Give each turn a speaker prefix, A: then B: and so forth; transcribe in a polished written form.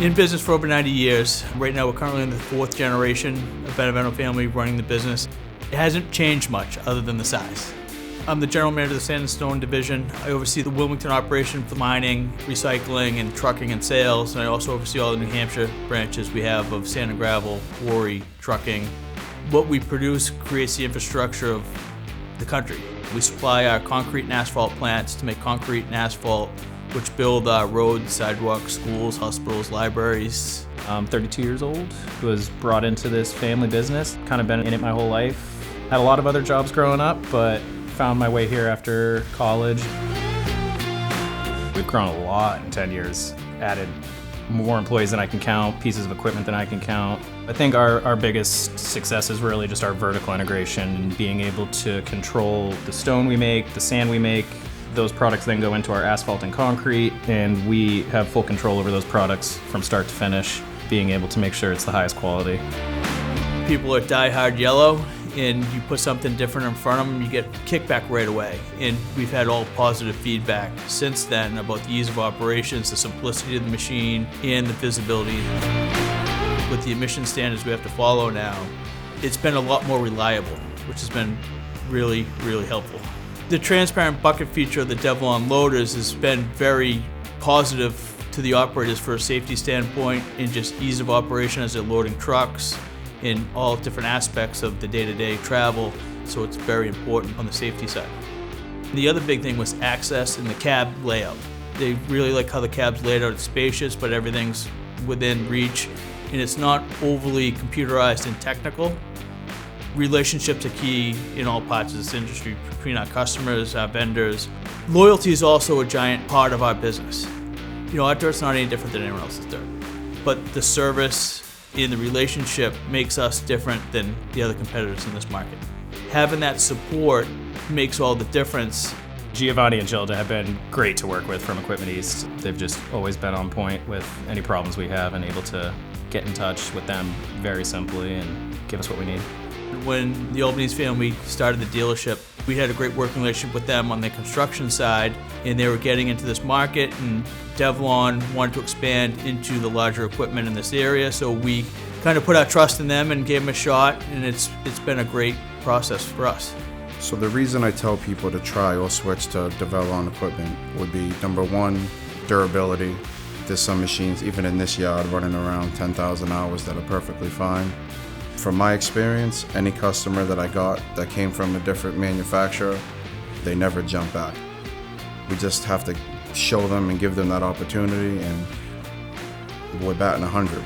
A: In business for over 90 years. Right now we're currently in the fourth generation of Benevento family running the business. It hasn't changed much other than the size. I'm the general manager of the Sand and Stone division. I oversee the Wilmington operation for mining, recycling, and trucking and sales. And I also oversee all the New Hampshire branches we have of sand and gravel, quarry, trucking. What we produce creates the infrastructure of the country. We supply our concrete and asphalt plants to make concrete and asphalt, which build roads, sidewalks, schools, hospitals, libraries.
B: I'm 32 years old, was brought into this family business, kind of been in it my whole life. Had a lot of other jobs growing up, but found my way here after college. We've grown a lot in 10 years, added more employees than I can count, pieces of equipment than I can count. I think our biggest success is really just our vertical integration and being able to control the stone we make, the sand we make. Those products then go into our asphalt and concrete, and we have full control over those products from start to finish, being able to make sure it's the highest quality.
A: People are die-hard yellow, and you put something different in front of them, you get kickback right away. And we've had all positive feedback since then about the ease of operations, the simplicity of the machine, and the visibility. With the emission standards we have to follow now, it's been a lot more reliable, which has been really, really helpful. The transparent bucket feature of the DEVELON loaders has been very positive to the operators for a safety standpoint and just ease of operation as they're loading trucks in all different aspects of the day-to-day travel, so it's very important on the safety side. The other big thing was access and the cab layout. They really like how the cab's laid out. It's spacious, but everything's within reach, and it's not overly computerized and technical. Relationships are key in all parts of this industry between our customers, our vendors. Loyalty is also a giant part of our business. You know, our dirt's not any different than anyone else's dirt, but the service and the relationship makes us different than the other competitors in this market. Having that support makes all the difference.
B: Giovanni and Gilda have been great to work with from Equipment East. They've just always been on point with any problems we have and able to get in touch with them very simply and give us what we need.
A: When the Albanese family started the dealership, we had a great working relationship with them on the construction side, and they were getting into this market, and DEVELON wanted to expand into the larger equipment in this area, so we kind of put our trust in them and gave them a shot, and it's been a great process for us.
C: So the reason I tell people to try or switch to DEVELON equipment would be, number one, durability. There's some machines, even in this yard, running around 10,000 hours that are perfectly fine. From my experience, any customer that I got that came from a different manufacturer, they never jump back. We just have to show them and give them that opportunity, and we're batting 100.